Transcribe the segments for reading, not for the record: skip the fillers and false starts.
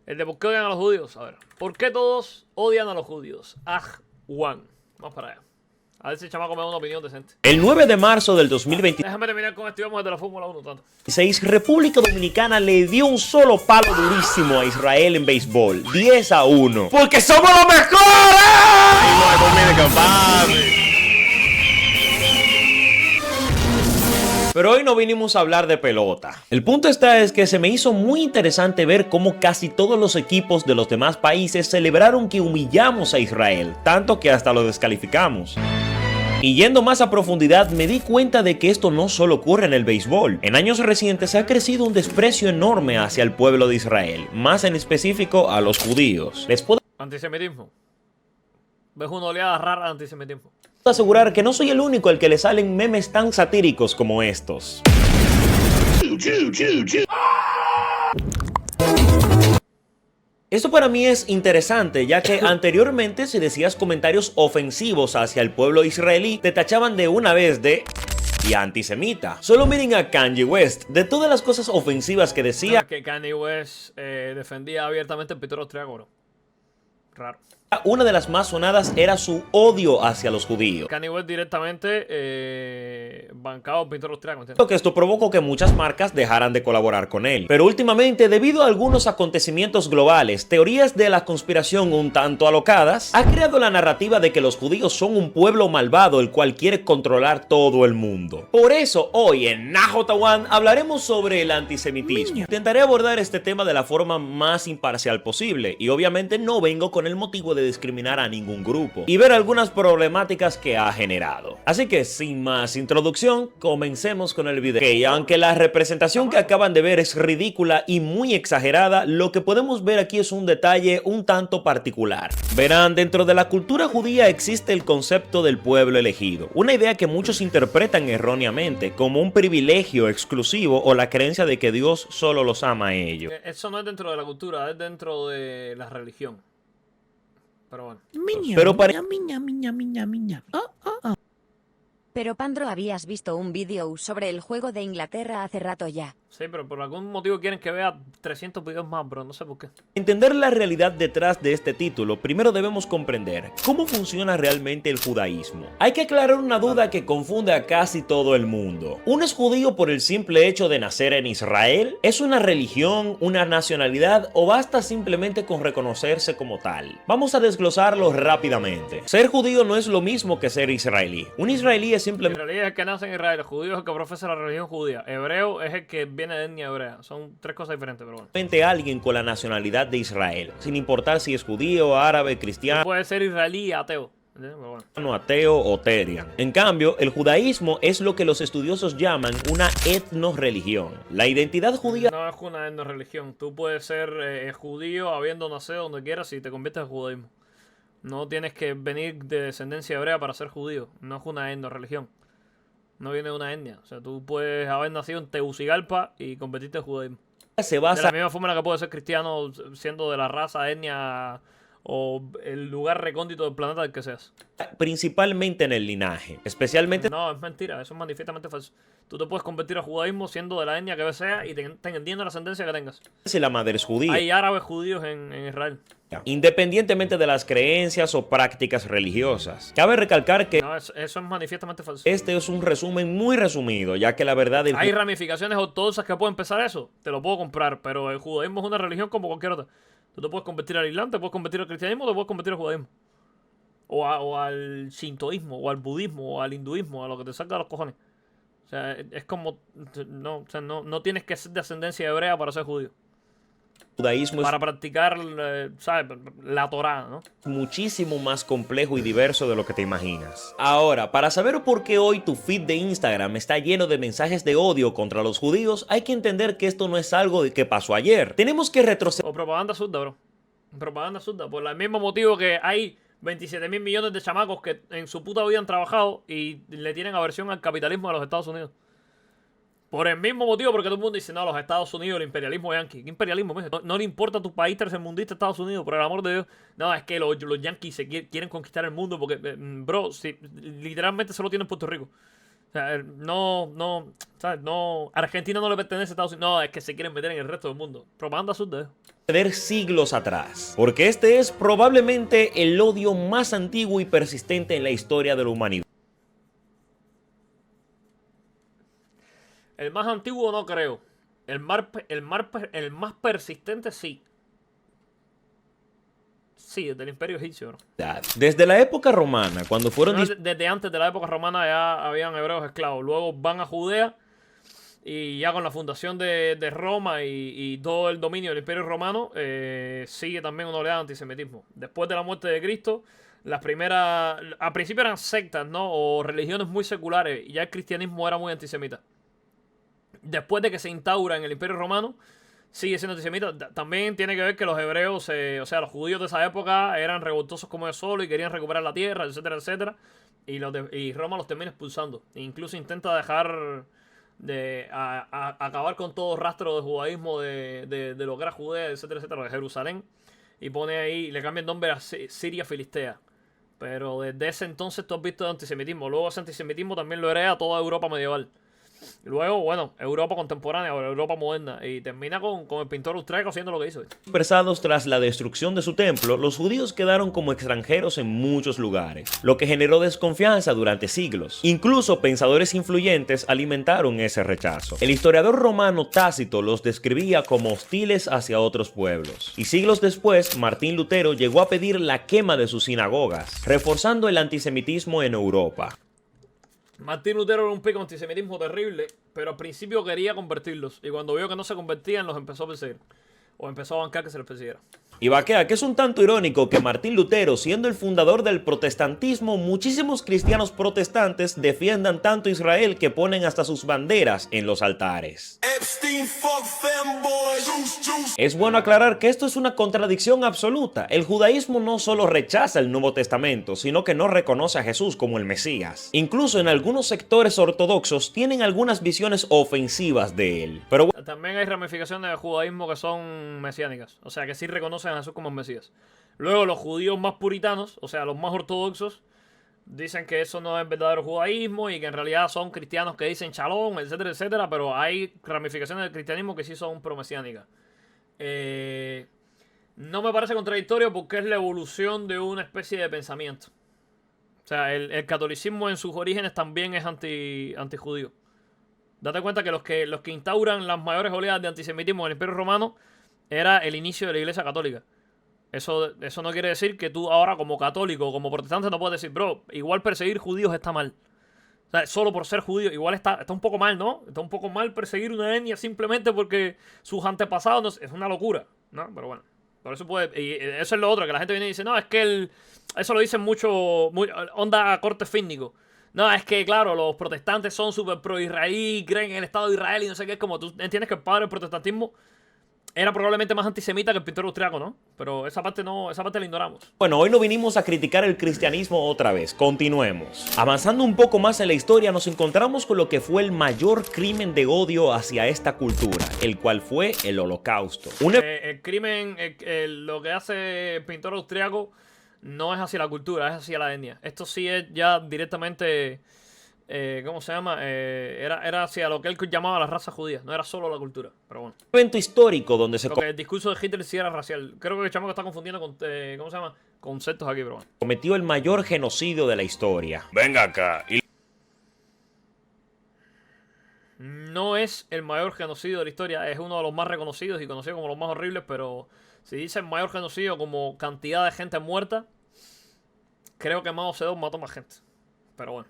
El de por qué odian a los judíos. A ver, ¿por qué todos odian a los judíos? Juan. Vamos para allá. A ver si el chamaco me da una opinión decente. El 9 de marzo del 2026, Déjame terminar con esto y vamos desde la Fórmula 1 tanto. República Dominicana le dio un solo palo durísimo a Israel en béisbol. 10-1. ¡Porque somos los mejores! Pero hoy no vinimos a hablar de pelota. El punto es que se me hizo muy interesante ver cómo casi todos los equipos de los demás países celebraron que humillamos a Israel, tanto que hasta lo descalificamos. Y yendo más a profundidad, me di cuenta de que esto no solo ocurre en el béisbol. En años recientes ha crecido un desprecio enorme hacia el pueblo de Israel, más en específico a los judíos. Les puedo Antisemitismo. ¿Ves una oleada rara de antisemitismo? asegurar que no soy el único al que le salen memes tan satíricos como estos. Esto para mí es interesante, ya que anteriormente si decías comentarios ofensivos hacia el pueblo israelí, te tachaban de una vez de y antisemita. Solo miren a Kanye West, de todas las cosas ofensivas que decía, Que Kanye West defendía abiertamente el pito triángulo. Raro. una de las más sonadas era su odio hacia los judíos. Kanye West directamente bancado el pito triángulos. Que esto provocó que muchas marcas dejaran de colaborar con él. Pero últimamente, debido a algunos acontecimientos globales, teorías de la conspiración un tanto alocadas, ha creado la narrativa de que los judíos son un pueblo malvado el cual quiere controlar todo el mundo. Por eso, hoy en NaJotaOne hablaremos sobre el antisemitismo. Intentaré abordar este tema de la forma más imparcial posible, y obviamente no vengo con el motivo de discriminar a ningún grupo, y ver algunas problemáticas que ha generado. Así que, sin más introducción, comencemos con el video. Ok, aunque la representación que acaban de ver es ridícula y muy exagerada, lo que podemos ver aquí es un detalle un tanto particular. Verán, dentro de la cultura judía existe el concepto del pueblo elegido, una idea que muchos interpretan erróneamente como un privilegio exclusivo o la creencia de que Dios solo los ama a ellos. Eso no es dentro de la cultura, es dentro de la religión. Pero bueno. Pero Pandro, habías visto un vídeo sobre el juego de Inglaterra hace rato ya. Sí, pero por algún motivo quieren que vea 300 videos más, bro. No sé por qué. Entender la realidad detrás de este título, primero debemos comprender cómo funciona realmente el judaísmo. Hay que aclarar una duda que confunde a casi todo el mundo. ¿Uno es judío por el simple hecho de nacer en Israel? ¿Es una religión, una nacionalidad o basta simplemente con reconocerse como tal? Vamos a desglosarlo rápidamente. Ser judío no es lo mismo que ser israelí. Un israelí es simplemente... Israelí es el que nace en Israel, el judío es el que profesa la religión judía, hebreo es el que viene de etnia hebrea. Son tres cosas diferentes, pero bueno. alguien con la nacionalidad de Israel, sin importar si es judío, árabe, cristiano, puede ser israelí y ateo. Bueno. Ateo o terian. En cambio, el judaísmo es lo que los estudiosos llaman una etnorreligión. La identidad judía no es una etnorreligión. Tú puedes ser judío habiendo nacido donde quieras y te conviertes en judaísmo. No tienes que venir de descendencia hebrea para ser judío. No es una etnorreligión. No viene de una etnia. O sea, tú puedes haber nacido en Tegucigalpa y convertirte en judaísmo. se basa de la misma forma en la que puede ser cristiano siendo de la raza, etnia o el lugar recóndito del planeta del que seas. Principalmente en el linaje, especialmente... No, es mentira, eso es manifiestamente falso. Tú te puedes convertir a judaísmo siendo de la etnia que sea y teniendo la ascendencia que tengas. Si la madre es judía. Hay árabes judíos en Israel. Independientemente de las creencias o prácticas religiosas. Cabe recalcar que... No, eso es manifiestamente falso. Este es un resumen muy resumido, ya que la verdad... Hay ramificaciones ortodoxas que pueden empezar eso, te lo puedo comprar, pero el judaísmo es una religión como cualquier otra. Tú te puedes convertir al islam, te puedes convertir al cristianismo, te puedes convertir al judaísmo. O al shintoísmo, o al budismo, o al hinduismo, a lo que te salga de los cojones. O sea, es como... No, o sea, no tienes que ser de ascendencia hebrea para ser judío. Judaísmo para practicar, ¿sabes? La Torá, ¿no? Muchísimo más complejo y diverso de lo que te imaginas. Ahora, para saber por qué hoy tu feed de Instagram está lleno de mensajes de odio contra los judíos, hay que entender que esto no es algo de que pasó ayer. Tenemos que retroceder... O propaganda absurda, bro. Propaganda absurda. Por el mismo motivo que hay 27.000 millones de chamacos que en su puta vida han trabajado y le tienen aversión al capitalismo de los Estados Unidos. Por el mismo motivo, porque todo el mundo dice, no, los Estados Unidos, el imperialismo yankee. ¿Qué imperialismo? No le importa a tu país tercermundista, Estados Unidos, por el amor de Dios. No, es que los yankees quieren conquistar el mundo porque, bro, si, literalmente solo tienen Puerto Rico. O sea, no, ¿sabes? No, Argentina no le pertenece a Estados Unidos. No, es que se quieren meter en el resto del mundo. Propaganda sur de eso. Siglos atrás, porque este es probablemente el odio más antiguo y persistente en la historia de la humanidad. El más antiguo no creo. El más persistente sí. Sí, desde el Imperio Egipcio, ¿no? Desde la época romana, cuando fueron No, desde antes de la época romana ya habían hebreos esclavos. Luego van a Judea y ya con la fundación de Roma y todo el dominio del Imperio Romano sigue también una oleada de antisemitismo. Después de la muerte de Cristo, las primeras, al principio eran sectas, ¿no? O religiones muy seculares y ya el cristianismo era muy antisemita. Después de que se instaura en el Imperio Romano, sigue siendo antisemita. También tiene que ver que los hebreos, o sea, los judíos de esa época eran revoltosos como ellos solo y querían recuperar la tierra, etcétera, etcétera. Y Roma los termina expulsando. E incluso intenta dejar de acabar con todo rastro de judaísmo de lo que era Judea, etcétera, etcétera, de Jerusalén. Y pone ahí, le cambia el nombre a Siria Filistea. Pero desde ese entonces tú has visto el antisemitismo. Luego ese antisemitismo también lo hereda toda Europa medieval. Luego, bueno, Europa contemporánea o Europa moderna. Y termina con el pintor austríaco haciendo lo que hizo. Dispersados tras la destrucción de su templo, los judíos quedaron como extranjeros en muchos lugares, lo que generó desconfianza durante siglos. Incluso pensadores influyentes alimentaron ese rechazo. El historiador romano Tácito los describía como hostiles hacia otros pueblos. Y siglos después, Martín Lutero llegó a pedir la quema de sus sinagogas, reforzando el antisemitismo en Europa. Martín Lutero era un pico de antisemitismo terrible, pero al principio quería convertirlos. Y cuando vio que no se convertían, los empezó a perseguir. O empezó a bancar que se les persiguiera. Y vaquea que es un tanto irónico que Martín Lutero, siendo el fundador del protestantismo, muchísimos cristianos protestantes defiendan tanto a Israel que ponen hasta sus banderas en los altares. Es bueno aclarar que esto es una contradicción absoluta. El judaísmo no solo rechaza el Nuevo Testamento, sino que no reconoce a Jesús como el Mesías. Incluso en algunos sectores ortodoxos tienen algunas visiones ofensivas de él. Pero también hay ramificaciones del judaísmo que son mesiánicas, o sea que sí reconocen a Jesús como el Mesías. Luego los judíos más puritanos, o sea los más ortodoxos, dicen que eso no es verdadero judaísmo y que en realidad son cristianos que dicen shalom, etcétera, etcétera, pero hay ramificaciones del cristianismo que sí son promesiánicas. No me parece contradictorio porque es la evolución de una especie de pensamiento. O sea, el catolicismo en sus orígenes también es antijudío. Date cuenta que los que instauran las mayores oleadas de antisemitismo en el Imperio Romano era el inicio de la Iglesia Católica. Eso no quiere decir que tú ahora como católico o como protestante no puedes decir, bro, igual perseguir judíos está mal. O sea, solo por ser judío, igual está un poco mal, ¿no? Está un poco mal perseguir una etnia simplemente porque sus antepasados es una locura, ¿no? Pero bueno, por eso puede... Y eso es lo otro, que la gente viene y dice, no, es que eso lo dicen mucho, onda corte fínico. No, es que, claro, los protestantes son súper pro-israelí, creen en el Estado de Israel y no sé qué. Es como tú entiendes que el padre del protestantismo era probablemente más antisemita que el pintor austriaco, ¿no? Pero esa parte la ignoramos. Bueno, hoy no vinimos a criticar el cristianismo otra vez. Continuemos. Avanzando un poco más en la historia, nos encontramos con lo que fue el mayor crimen de odio hacia esta cultura, el cual fue el Holocausto. El crimen, lo que hace el pintor austriaco no es hacia la cultura, es hacia la etnia. Esto sí es ya directamente, ¿cómo se llama? Era hacia lo que él llamaba la raza judía, no era solo la cultura, pero bueno. Un evento histórico donde se Porque el discurso de Hitler sí era racial. Creo que el chamo está confundiendo con, ¿cómo se llama? Conceptos aquí, pero bueno. cometió el mayor genocidio de la historia. Venga acá. No es el mayor genocidio de la historia, es uno de los más reconocidos y conocidos como los más horribles, pero si dicen mayor genocidio como cantidad de gente muerta, creo que Mao Zedong mató más gente. Pero bueno.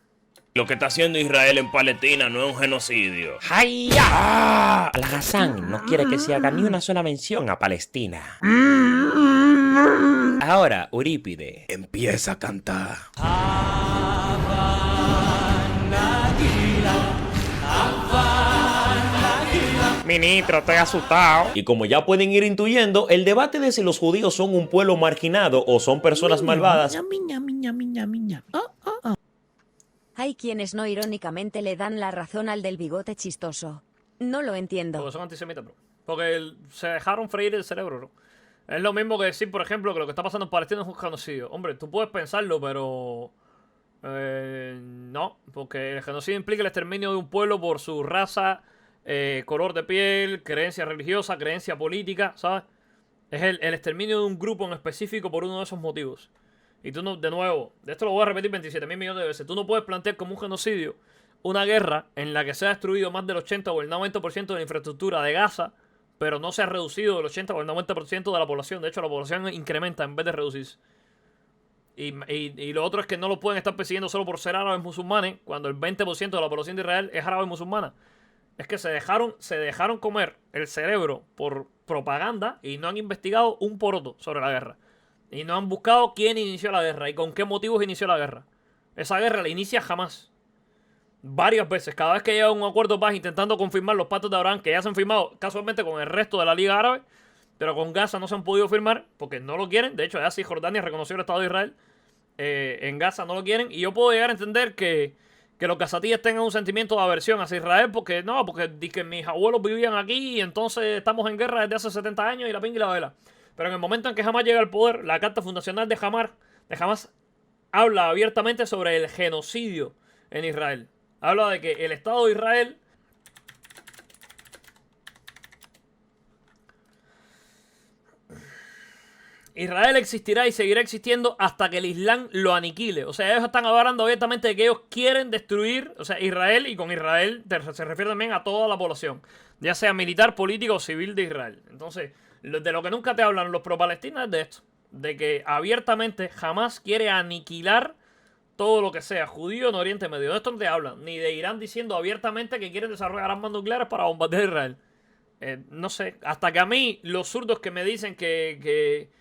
Lo que está haciendo Israel en Palestina no es un genocidio. ¡Hayya! Al-Hassan no quiere que se haga ni una sola mención a Palestina. Ahora, Eurípide Empieza a cantar. Ministro, estoy asustado. Y como ya pueden ir intuyendo, el debate de si los judíos son un pueblo marginado o son personas malvadas Hay quienes no irónicamente le dan la razón al del bigote chistoso. No lo entiendo. Porque son antisemitas, bro. Porque se dejaron freír el cerebro, bro. Es lo mismo que decir, por ejemplo, que lo que está pasando en Palestina es un genocidio. Hombre, tú puedes pensarlo, pero No, porque el genocidio implica el exterminio de un pueblo por su raza, color de piel, creencia religiosa, creencia política, ¿sabes? Es el exterminio de un grupo en específico por uno de esos motivos. Y tú no, de nuevo, de esto lo voy a repetir 27 mil millones de veces, tú no puedes plantear como un genocidio una guerra en la que se ha destruido más del 80 o el 90% de la infraestructura de Gaza, pero no se ha reducido el 80 o el 90% de la población. De hecho, la población incrementa en vez de reducirse. Y lo otro es que no lo pueden estar persiguiendo solo por ser árabes musulmanes, cuando el 20% de la población de Israel es árabe musulmana. Es que se dejaron comer el cerebro por propaganda y no han investigado un poroto sobre la guerra. Y no han buscado quién inició la guerra y con qué motivos inició la guerra. Esa guerra la inicia Hamás. Varias veces, cada vez que llega a un acuerdo de paz intentando confirmar los pactos de Abraham que ya se han firmado casualmente con el resto de la Liga Árabe, pero con Gaza no se han podido firmar porque no lo quieren. De hecho, ya Cisjordania reconoció el Estado de Israel. En Gaza no lo quieren. Y yo puedo llegar a entender que los gazatíes tengan un sentimiento de aversión hacia Israel porque que mis abuelos vivían aquí y entonces estamos en guerra desde hace 70 años y la pinga y la vela. Pero en el momento en que Hamás llega al poder, la carta fundacional de Hamás habla abiertamente sobre el genocidio en Israel. Habla de que el Estado de Israel existirá y seguirá existiendo hasta que el Islam lo aniquile. O sea, ellos están hablando abiertamente de que ellos quieren destruir, o sea, Israel, y con Israel se refiere también a toda la población, ya sea militar, político o civil de Israel. Entonces, de lo que nunca te hablan los pro-palestinos es de esto, de que abiertamente Hamás quiere aniquilar todo lo que sea judío en Oriente Medio. De esto no te hablan, ni de Irán diciendo abiertamente que quieren desarrollar armas nucleares para bombardear Israel. No sé, hasta que a mí los zurdos que me dicen que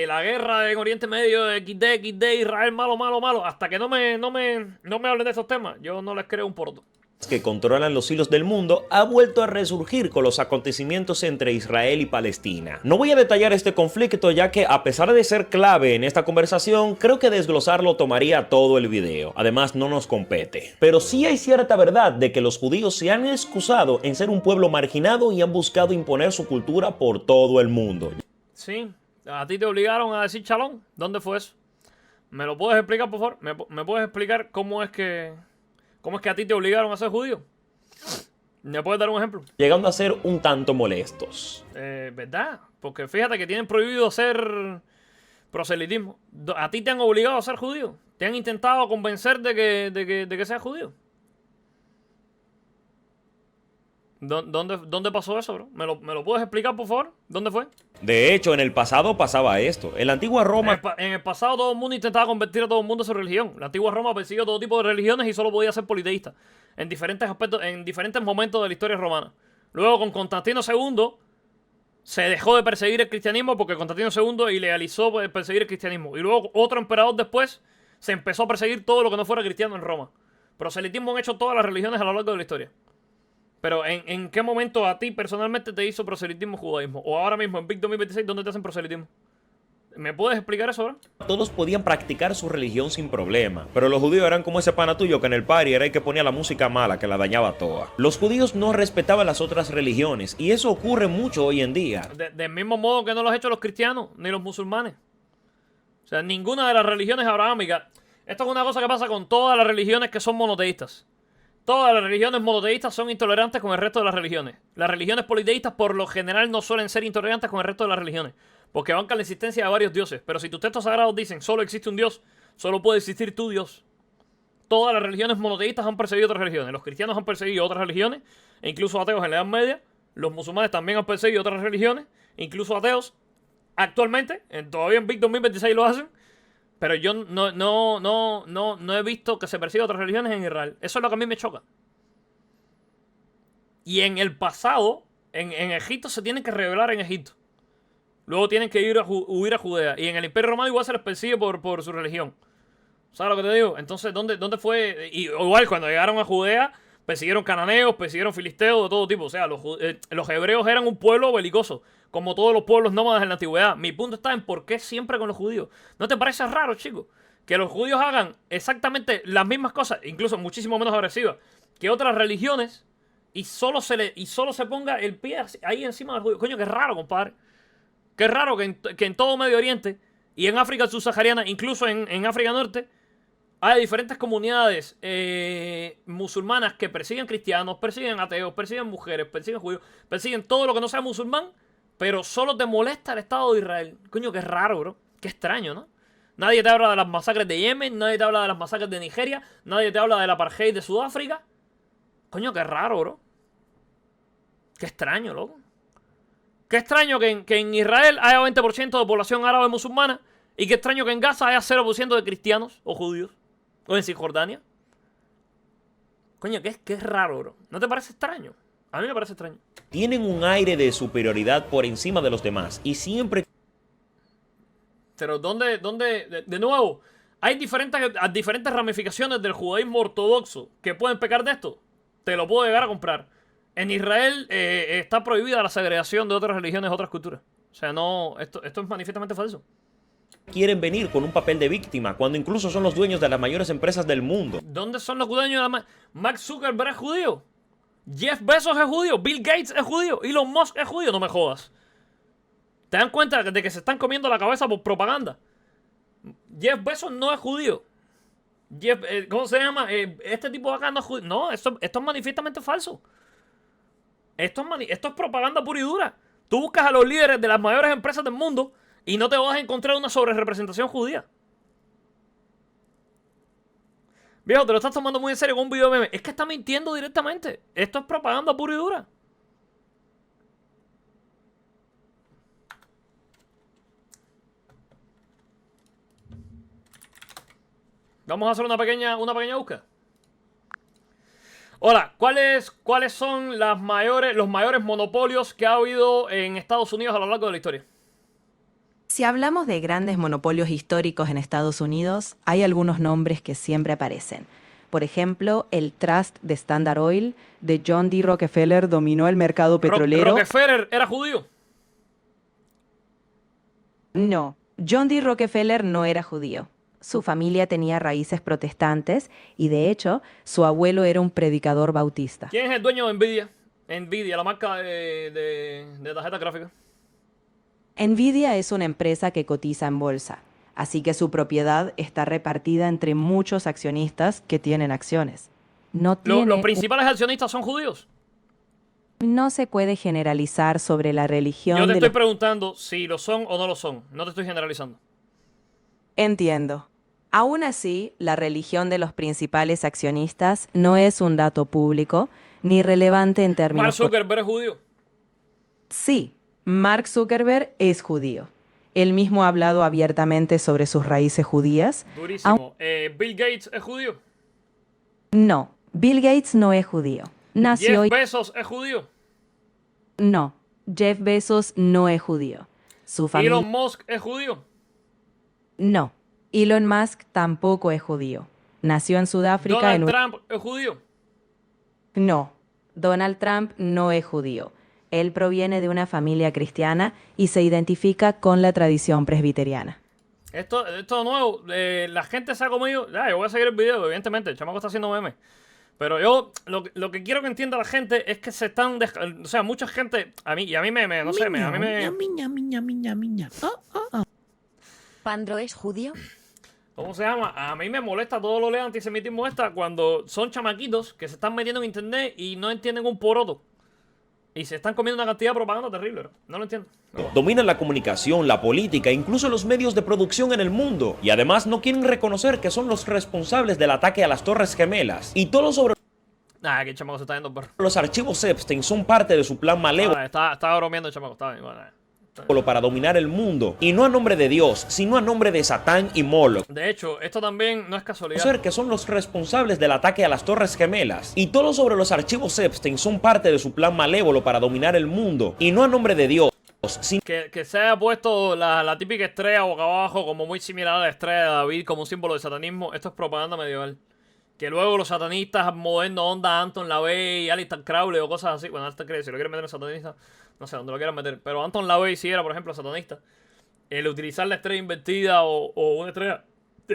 la guerra en Oriente Medio es XD, Israel malo, hasta que no me hablen de estos temas, yo no les creo un poroto. Que controlan los hilos del mundo ha vuelto a resurgir con los acontecimientos entre Israel y Palestina. No voy a detallar este conflicto ya que a pesar de ser clave en esta conversación, creo que desglosarlo tomaría todo el video. Además no nos compete. Pero sí hay cierta verdad de que los judíos se han excusado en ser un pueblo marginado y han buscado imponer su cultura por todo el mundo. Sí, a ti te obligaron a decir chalón. ¿Dónde fue eso? ¿Me lo puedes explicar, por favor? ¿Me puedes explicar cómo es que a ti te obligaron a ser judío? ¿Me puedes dar un ejemplo? Llegando a ser un tanto molestos. ¿Verdad? Porque fíjate que tienen prohibido hacer proselitismo. ¿A ti te han obligado a ser judío? ¿Te han intentado convencer de que seas judío? ¿Dónde pasó eso, bro? ¿Me lo puedes explicar, por favor? ¿Dónde fue? De hecho, en el pasado pasaba esto. En la antigua Roma... En el pasado todo el mundo intentaba convertir a todo el mundo a su religión. La antigua Roma persiguió todo tipo de religiones y solo podía ser politeísta. En diferentes aspectos, en diferentes momentos de la historia romana. Luego con Constantino II se dejó de perseguir el cristianismo porque Constantino II ilegalizó perseguir el cristianismo. Y luego otro emperador después se empezó a perseguir todo lo que no fuera cristiano en Roma. Proselitismo han hecho todas las religiones a lo largo de la historia. Pero ¿en qué momento a ti personalmente te hizo proselitismo judaísmo? O ahora mismo en Big 2026, ¿dónde te hacen proselitismo? ¿Me puedes explicar eso ahora? Todos podían practicar su religión sin problema, pero los judíos eran como ese pana tuyo que en el party era el que ponía la música mala, que la dañaba toda. Los judíos no respetaban las otras religiones, y eso ocurre mucho hoy en día. Del mismo modo que no lo han hecho los cristianos, ni los musulmanes. O sea, ninguna de las religiones abrahámicas. Esto es una cosa que pasa con todas las religiones que son monoteístas. Todas las religiones monoteístas son intolerantes con el resto de las religiones. Las religiones politeístas por lo general no suelen ser intolerantes con el resto de las religiones, porque bancan la existencia de varios dioses. Pero si tus textos sagrados dicen solo existe un dios, solo puede existir tu dios. Todas las religiones monoteístas han perseguido otras religiones. Los cristianos han perseguido otras religiones, e incluso ateos en la Edad Media. Los musulmanes también han perseguido otras religiones, incluso ateos. Actualmente, todavía en Big 2026 lo hacen. Pero yo no he visto que se persiga otras religiones en Israel. Eso es lo que a mí me choca. Y en el pasado, en Egipto se tienen que rebelar en Egipto. Luego tienen que huir a Judea. Y en el Imperio Romano igual se les persigue por su religión. ¿Sabes lo que te digo? Entonces, ¿dónde fue? Y igual cuando llegaron a Judea, persiguieron cananeos, persiguieron filisteos de todo tipo. O sea, los hebreos eran un pueblo belicoso, como todos los pueblos nómadas en la antigüedad. Mi punto está en por qué siempre con los judíos. ¿No te parece raro, chicos? Que los judíos hagan exactamente las mismas cosas, incluso muchísimo menos agresivas, que otras religiones, y solo se ponga el pie ahí encima del judío. Coño, qué raro, compadre. Qué raro que en todo Medio Oriente y en África subsahariana, incluso en África Norte, hay diferentes comunidades musulmanas que persiguen cristianos, persiguen ateos, persiguen mujeres, persiguen judíos, persiguen todo lo que no sea musulmán, pero solo te molesta el Estado de Israel. Coño, qué raro, bro. Qué extraño, ¿no? Nadie te habla de las masacres de Yemen, nadie te habla de las masacres de Nigeria, nadie te habla del apartheid de Sudáfrica. Coño, qué raro, bro. Qué extraño, loco. Qué extraño que en Israel haya 20% de población árabe musulmana y qué extraño que en Gaza haya 0% de cristianos o judíos. O en Cisjordania. Coño, qué raro, bro. ¿No te parece extraño? A mí me parece extraño. Tienen un aire de superioridad por encima de los demás y siempre... Pero de nuevo, hay diferentes ramificaciones del judaísmo ortodoxo que pueden pecar de esto. Te lo puedo llegar a comprar. En Israel está prohibida la segregación de otras religiones, otras culturas. O sea, no, esto es manifiestamente falso. quieren venir con un papel de víctima, cuando incluso son los dueños de las mayores empresas del mundo. ¿Dónde son los dueños de la Mark Zuckerberg es judío? Jeff Bezos es judío, Bill Gates es judío, Elon Musk es judío, no me jodas. ¿Te dan cuenta de que se están comiendo la cabeza por propaganda? Jeff Bezos no es judío. ¿Cómo se llama? Este tipo de acá no es judío. No, esto es manifiestamente falso. Esto es propaganda pura y dura. Tú buscas a los líderes de las mayores empresas del mundo y no te vas a encontrar una sobrerepresentación judía. Viejo, te lo estás tomando muy en serio con un video de meme. Es que está mintiendo directamente. Esto es propaganda pura y dura. Vamos a hacer una pequeña búsqueda. Hola, ¿cuáles son los mayores monopolios que ha habido en Estados Unidos a lo largo de la historia? Si hablamos de grandes monopolios históricos en Estados Unidos, hay algunos nombres que siempre aparecen. Por ejemplo, el Trust de Standard Oil de John D. Rockefeller dominó el mercado petrolero. ¿Rockefeller era judío? No, John D. Rockefeller no era judío. Su familia tenía raíces protestantes y, de hecho, su abuelo era un predicador bautista. ¿Quién es el dueño de Nvidia? Nvidia, la marca de tarjeta gráfica. Nvidia es una empresa que cotiza en bolsa, así que su propiedad está repartida entre muchos accionistas que tienen acciones. ¿Los principales accionistas son judíos? No se puede generalizar sobre la religión. Yo te estoy preguntando si lo son o no lo son. No te estoy generalizando. Entiendo. Aún así, la religión de los principales accionistas no es un dato público ni relevante en términos... ¿Mark Zuckerberg es judío? Sí, Mark Zuckerberg es judío. Él mismo ha hablado abiertamente sobre sus raíces judías. Durísimo. ¿Bill Gates es judío? No, Bill Gates no es judío. ¿Jeff Bezos es judío? No, Jeff Bezos no es judío. Su familia... ¿Elon Musk es judío? No, Elon Musk tampoco es judío. Nació en Sudáfrica. ¿Donald Trump es judío? No, Donald Trump no es judío. Él proviene de una familia cristiana y se identifica con la tradición presbiteriana. Esto nuevo, la gente se ha comido... yo voy a seguir el video, evidentemente, el chamaco está haciendo memes. Pero yo, lo que quiero que entienda la gente es que se están... O sea, mucha gente... A mí me... No sé, a mí me... ¿Pandro es judío? ¿Cómo se llama? A mí me molesta todo lo de antisemitismo cuando son chamaquitos que se están metiendo en internet y no entienden un poroto. Y se están comiendo una cantidad de propaganda terrible. No lo entiendo. No. Dominan la comunicación, la política, incluso los medios de producción en el mundo. Y además no quieren reconocer que son los responsables del ataque a las Torres Gemelas. Y todo sobre... Que el chamaco se está yendo, perro. Los archivos Epstein son parte de su plan malévolo. Estaba bromeando el chamaco, está bien, para dominar el mundo, y no a nombre de Dios, sino a nombre de Satán y Moloch. De hecho, esto también no es casualidad. Ser que son los responsables del ataque a las Torres Gemelas, y todo sobre los archivos Epstein son parte de su plan malévolo para dominar el mundo, y no a nombre de Dios. Que se haya puesto la típica estrella boca abajo, como muy similar a la estrella de David, como un símbolo de satanismo. Esto es propaganda medieval. Que luego los satanistas modernos, onda Anton LaVey, Aleister Crowley o cosas así. Bueno, Aleister Crowley, si lo quieren meter en satanista, no sé dónde lo quieran meter. Pero Anton LaVey sí era, por ejemplo, satanista. El utilizar la estrella invertida o una estrella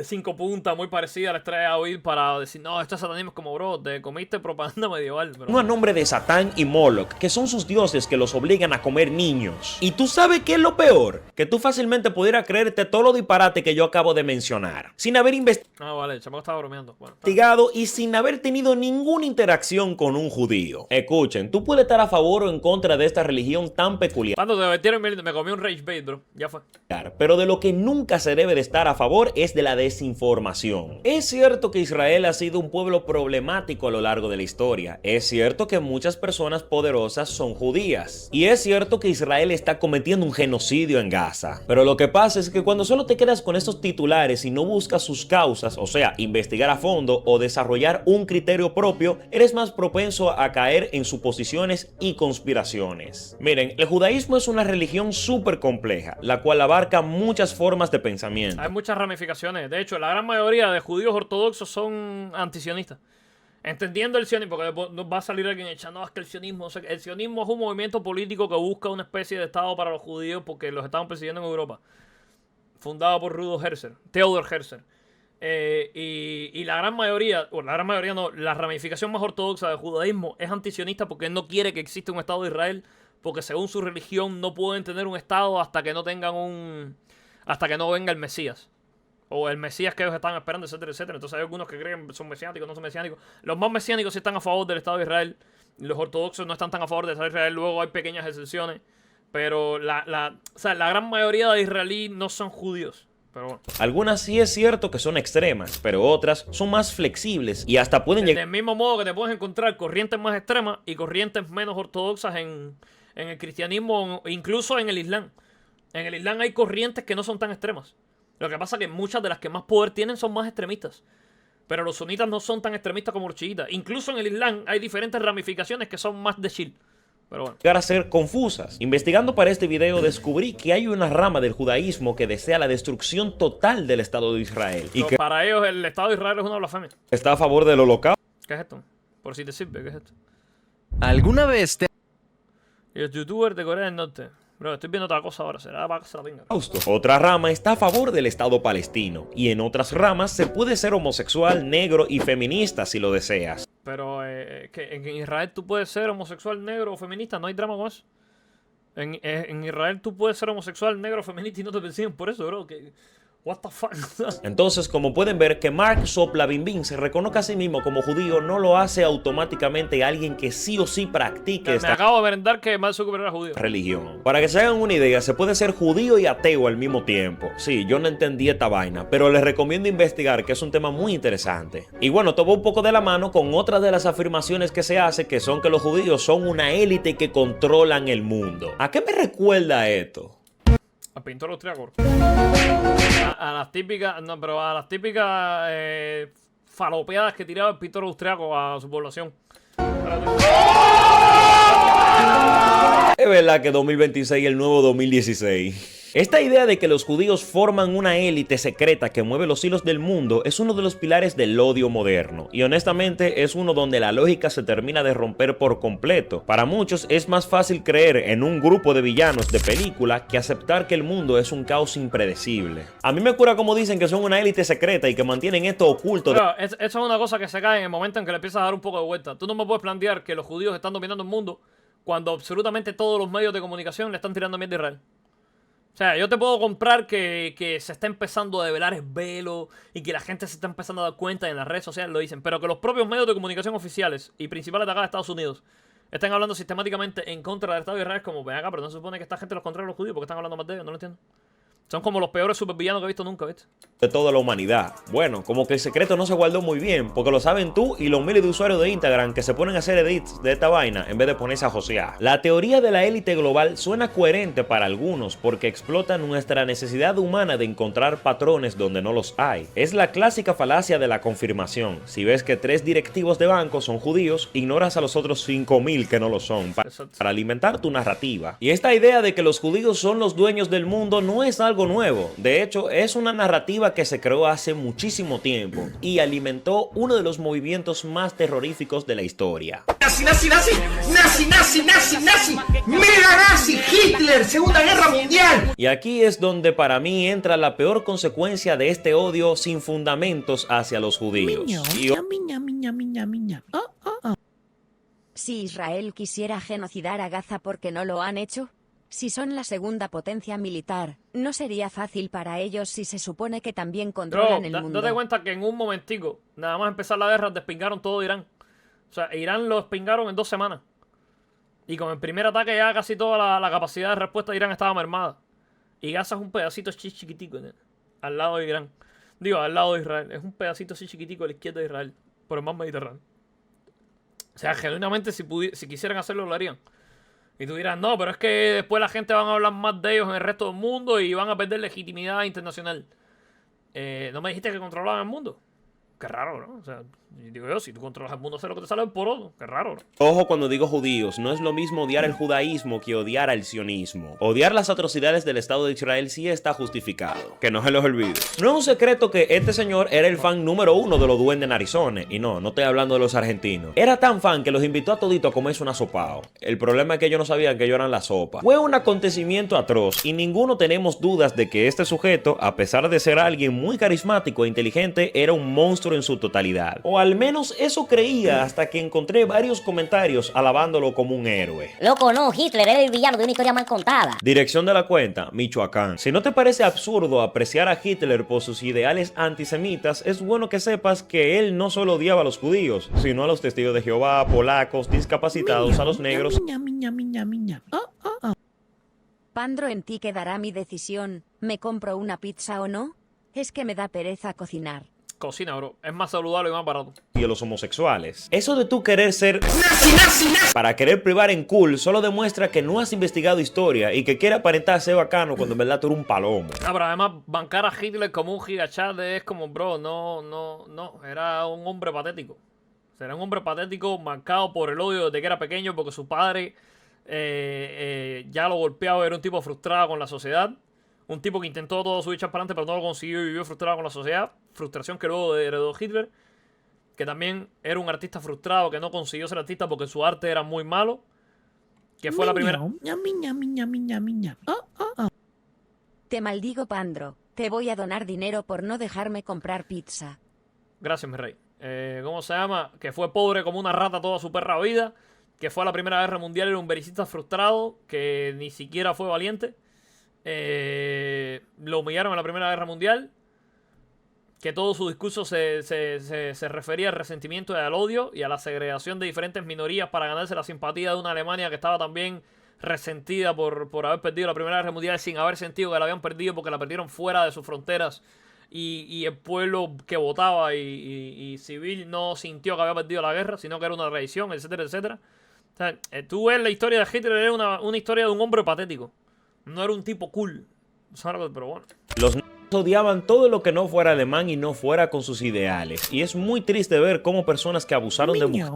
de 5 puntas, muy parecida a la estrella de David, para decir, no, este satanismo es como, bro, te comiste propaganda medieval. Pero... a nombre de Satán y Moloch, que son sus dioses que los obligan a comer niños. Y tú sabes qué es lo peor, que tú fácilmente pudieras creerte todo lo disparate que yo acabo de mencionar, sin haber Ah, vale, el chamaco estaba bromeando. Bueno, investigado y sin haber tenido ninguna interacción con un judío. Escuchen, tú puedes estar a favor o en contra de esta religión tan peculiar, cuando te metieron, me comí un rage bait, bro. Ya fue. pero de lo que nunca se debe de estar a favor es de la desinformación. Es cierto que Israel ha sido un pueblo problemático a lo largo de la historia. Es cierto que muchas personas poderosas son judías. Y es cierto que Israel está cometiendo un genocidio en Gaza. Pero lo que pasa es que cuando solo te quedas con estos titulares y no buscas sus causas, o sea, investigar a fondo o desarrollar un criterio propio, eres más propenso a caer en suposiciones y conspiraciones. Miren, el judaísmo es una religión súper compleja, la cual abarca muchas formas de pensamiento. Hay muchas ramificaciones. De hecho, la gran mayoría de judíos ortodoxos son antisionistas. Entendiendo el sionismo, porque nos va a salir alguien echando, no, es que el sionismo es un movimiento político que busca una especie de estado para los judíos porque los estaban persiguiendo en Europa. Fundado por Theodor Herzl. Y la gran mayoría, no, la ramificación más ortodoxa del judaísmo es antisionista porque no quiere que exista un Estado de Israel, porque según su religión no pueden tener un Estado hasta que no venga el Mesías. O el Mesías que ellos están esperando, etcétera, etcétera. Entonces hay algunos que creen que son mesiánicos, no son mesiánicos. Los más mesiánicos sí están a favor del Estado de Israel. Los ortodoxos no están tan a favor del Estado de Israel. Luego hay pequeñas excepciones. Pero la gran mayoría de israelíes no son judíos. Pero bueno. Algunas sí es cierto que son extremas, pero otras son más flexibles y hasta pueden llegar... Del mismo modo que te puedes encontrar corrientes más extremas y corrientes menos ortodoxas en el cristianismo, incluso en el Islam. En el Islam hay corrientes que no son tan extremas. Lo que pasa es que muchas de las que más poder tienen son más extremistas. Pero los sunitas no son tan extremistas como los chiitas. Incluso en el Islam hay diferentes ramificaciones que son más de chill. Pero bueno. Llegar a ser confusas. Investigando para este video descubrí que hay una rama del judaísmo que desea la destrucción total del Estado de Israel. Y que para ellos el Estado de Israel es una blasfemia. Está a favor del holocausto. ¿Qué es esto? Por si te sirve, ¿qué es esto? ¿Alguna vez te... Y los youtubers de Corea del Norte. Bro, estoy viendo otra cosa ahora, será para que se la tenga. Otra rama está a favor del Estado palestino. Y en otras ramas se puede ser homosexual, negro y feminista si lo deseas. Pero que en Israel tú puedes ser homosexual, negro o feminista, no hay drama con eso. En Israel tú puedes ser homosexual, negro o feminista y no te persiguen por eso, bro. Que, what the fuck. Entonces, como pueden ver, que Mark Soplabimbin se reconozca a sí mismo como judío no lo hace automáticamente alguien que sí o sí practique Me esta acabo de merendar que Mark Zuckerberg era judío. religión. Para que se hagan una idea, se puede ser judío y ateo al mismo tiempo. Sí, yo no entendí esta vaina, pero les recomiendo investigar, que es un tema muy interesante. Y bueno, todo un poco de la mano con otra de las afirmaciones que se hace, que son que los judíos son una élite que controlan el mundo. ¿A qué me recuerda esto? Al pintor austriaco. A las típicas, no, pero a las típicas falopeadas que tiraba el pintor austriaco a su población. Es verdad que 2026 es el nuevo 2016. Esta idea de que los judíos forman una élite secreta que mueve los hilos del mundo es uno de los pilares del odio moderno, y honestamente es uno donde la lógica se termina de romper por completo. Para muchos es más fácil creer en un grupo de villanos de película que aceptar que el mundo es un caos impredecible. A mí me cura como dicen que son una élite secreta y que mantienen esto oculto. Pero eso es una cosa que se cae en el momento en que le empiezas a dar un poco de vuelta. Tú no me puedes plantear que los judíos están dominando el mundo cuando absolutamente todos los medios de comunicación le están tirando mierda a Israel. O sea, yo te puedo comprar que se está empezando a develar el velo y que la gente se está empezando a dar cuenta, en las redes sociales lo dicen, pero que los propios medios de comunicación oficiales y principales de acá de Estados Unidos estén hablando sistemáticamente en contra del Estado de Israel, como, ven acá, pero no se supone que esta gente los controla a los judíos porque están hablando más de ellos, no lo entiendo. Son como los peores supervillanos que he visto nunca, ¿viste? De toda la humanidad. Bueno, como que el secreto no se guardó muy bien, porque lo saben tú y los miles de usuarios de Instagram que se ponen a hacer edits de esta vaina en vez de ponerse a josear. La teoría de la élite global suena coherente para algunos porque explota nuestra necesidad humana de encontrar patrones donde no los hay. Es la clásica falacia de la confirmación. Si ves que 3 directivos de banco son judíos, ignoras a los otros 5000 que no lo son, para alimentar tu narrativa. Y esta idea de que los judíos son los dueños del mundo no es algo nuevo. De hecho, es una narrativa que se creó hace muchísimo tiempo y alimentó uno de los movimientos más terroríficos de la historia. nazi, nazi, nazi, nazi, nazi, nazi, nazi, mega nazi, Hitler, Segunda Guerra Mundial. Y aquí es donde para mí entra la peor consecuencia de este odio sin fundamentos hacia los judíos. Si Israel quisiera genocidar a Gaza, ¿por qué no lo han hecho? Si son la segunda potencia militar, ¿no sería fácil para ellos si se supone que también controlan el mundo? Date cuenta que en un momentico, nada más empezar la guerra, despingaron todo Irán. O sea, Irán lo despingaron en 2 semanas. Y con el primer ataque ya casi toda la capacidad de respuesta de Irán estaba mermada. Y Gaza es un pedacito chiquitico, ¿no? Al lado de Irán. Digo, al lado de Israel. Es un pedacito así chiquitico a la izquierda de Israel. Por el mar Mediterráneo. O sea, genuinamente si quisieran hacerlo, lo harían. Y tú dirás, no, pero es que después la gente van a hablar más de ellos en el resto del mundo y van a perder legitimidad internacional. ¿No me dijiste que controlaban el mundo? Qué raro, ¿no? O sea, digo yo, si tú controlas el mundo, sé lo que te sale por otro. Qué raro, ¿no? Ojo cuando digo judíos, no es lo mismo odiar el judaísmo que odiar al sionismo. Odiar las atrocidades del Estado de Israel sí está justificado. Que no se los olvide. No es un secreto que este señor era el fan número 1 de los duendes narizones. Y no estoy hablando de los argentinos. Era tan fan que los invitó a todito a comerse un asopao. El problema es que ellos no sabían que ellos eran la sopa. Fue un acontecimiento atroz y ninguno tenemos dudas de que este sujeto, a pesar de ser alguien muy carismático e inteligente, era un monstruo en su totalidad. O al menos eso creía hasta que encontré varios comentarios alabándolo como un héroe. Loco, no, Hitler era el villano de una historia mal contada. Dirección de la cuenta, Michoacán. Si no te parece absurdo apreciar a Hitler por sus ideales antisemitas, es bueno que sepas que él no solo odiaba a los judíos, sino a los testigos de Jehová, polacos, discapacitados, a los negros. Pandro, en ti quedará mi decisión. ¿Me compro una pizza o no? Es que me da pereza cocinar. Cocina, bro. Es más saludable y más barato. Y a los homosexuales. Eso de tú querer ser para querer privar en cool solo demuestra que no has investigado historia y que quiere aparentar ser bacano cuando en verdad tú eres un palomo. Pero además bancar a Hitler como un gigachat es como, bro, no. Era un hombre patético. O sea, era un hombre patético marcado por el odio desde que era pequeño porque su padre ya lo golpeaba. Era un tipo frustrado con la sociedad. Un tipo que intentó todo su echar para adelante, pero no lo consiguió y vivió frustrado con la sociedad. Frustración que luego heredó Hitler. Que también era un artista frustrado que no consiguió ser artista porque su arte era muy malo. Que fue la primera... Te maldigo, Pandro. Te voy a donar dinero por no dejarme comprar pizza. Gracias, mi rey. ¿Cómo se llama? Que fue pobre como una rata toda su perra vida. Que fue a la Primera Guerra Mundial. Era un belicista frustrado. Que ni siquiera fue valiente. Lo humillaron en la Primera Guerra Mundial. Que todo su discurso se refería al resentimiento y al odio y a la segregación de diferentes minorías para ganarse la simpatía de una Alemania que estaba también resentida por haber perdido la Primera Guerra Mundial sin haber sentido que la habían perdido porque la perdieron fuera de sus fronteras y el pueblo que votaba y civil no sintió que había perdido la guerra, sino que era una traición, etcétera, etcétera. O sea, tú ves la historia de Hitler, era una historia de un hombre patético. No era un tipo cool, pero bueno. Los odiaban todo lo que no fuera alemán y no fuera con sus ideales. Y es muy triste ver cómo personas que abusaron de mujeres.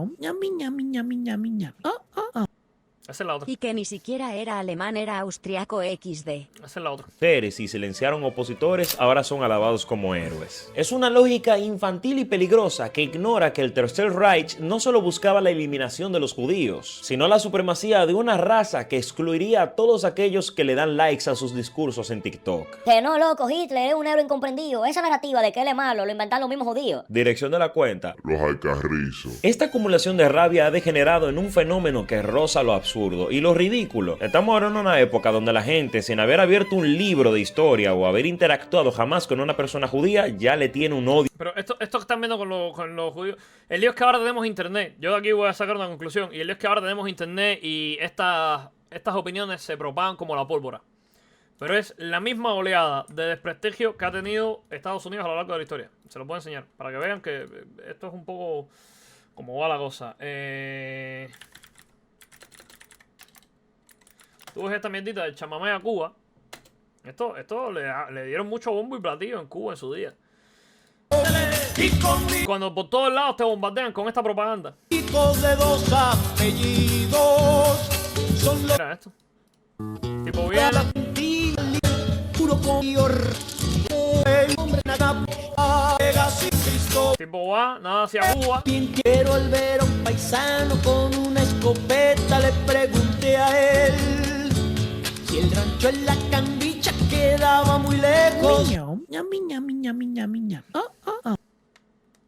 Esa es la otra. Y que ni siquiera era alemán, era austriaco XD. Esa es la otra. Y silenciaron opositores, ahora son alabados como héroes. Es una lógica infantil y peligrosa que ignora que el Tercer Reich no solo buscaba la eliminación de los judíos, sino la supremacía de una raza que excluiría a todos aquellos que le dan likes a sus discursos en TikTok. Que no, loco, Hitler es un héroe incomprendido. Esa narrativa de que él es malo lo inventaron los mismos judíos. Dirección de la cuenta, los alcarrizos. Esta acumulación de rabia ha degenerado en un fenómeno que roza lo absurdo y lo ridículo. Estamos ahora en una época donde la gente, sin haber abierto un libro de historia o haber interactuado jamás con una persona judía, ya le tiene un odio. Pero esto que están viendo con los judíos, el lío es que ahora tenemos internet. Yo de aquí voy a sacar una conclusión. Y el lío es que ahora tenemos internet y estas opiniones se propagan como la pólvora. Pero es la misma oleada de desprestigio que ha tenido Estados Unidos a lo largo de la historia. Se lo puedo enseñar para que vean que esto es un poco como va la cosa. Tú ves esta mierdita del chamamé a Cuba. Esto le dieron mucho bombo y platillo en Cuba en su día. Cuando por todos lados te bombardean con esta propaganda. De dos apellidos son los... Mira esto. Tipo bien. Tipo tiempo va, nada hacia Cuba. Quiero al ver a un paisano con una escopeta, le pregunté a él si el rancho en la Cambicha quedaba muy lejos.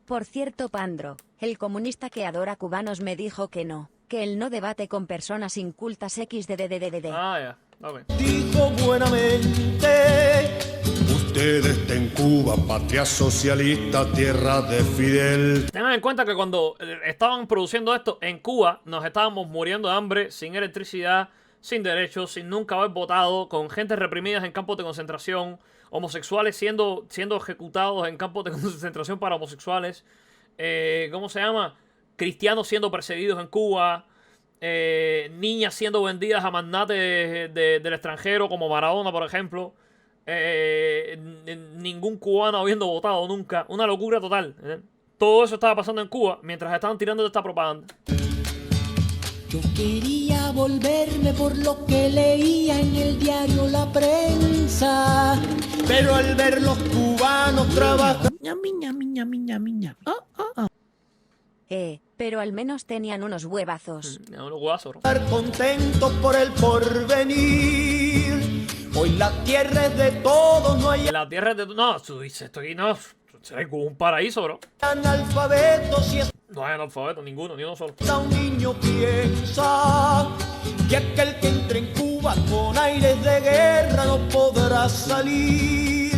Por cierto, Pandro, el comunista que adora cubanos me dijo que no, que él no debate con personas incultas xddddd. Ah, ya, ok. Dijo buenamente: usted está en Cuba, patria socialista, tierra de Fidel. Tengan en cuenta que cuando estaban produciendo esto en Cuba, nos estábamos muriendo de hambre, sin electricidad, sin derechos, sin nunca haber votado, con gente reprimida en campos de concentración, homosexuales siendo ejecutados en campos de concentración para homosexuales, ¿cómo se llama? Cristianos siendo perseguidos en Cuba, niñas siendo vendidas a magnates del extranjero, como Maradona, por ejemplo. Ningún cubano habiendo votado nunca. Una locura total. Todo eso estaba pasando en Cuba mientras estaban tirando de esta propaganda. yo quería volverme por lo que leía en el diario La Prensa, pero al ver los cubanos trabajar, pero al menos tenían unos huevazos. Unos huevazos, ¿no? estar contentos por el porvenir. Hoy la tierra es de todos, no hay La tierra es de... No, tú dices, esto aquí no... Será como un paraíso, bro. analfabetos y No hay analfabeto, ninguno, ni uno solo. hasta un niño piensa que aquel que entre en Cuba con aires de guerra no podrá salir,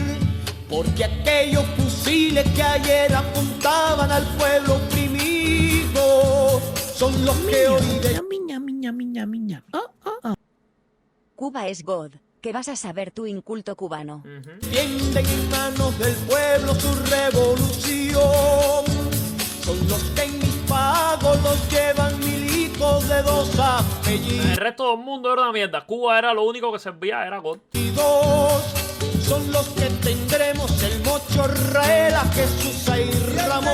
porque aquellos fusiles que ayer apuntaban al pueblo oprimido son los que hoy de... Cuba es God. ¿Qué vas a saber tú, inculto cubano? tienden en manos del pueblo su revolución. Son los que en mis pagos los llevan milicos de dos apellidos. El resto del mundo era una mierda. Cuba era lo único que servía, era God. Son los que tendremos el mocho Raela, Jesús y Ramón.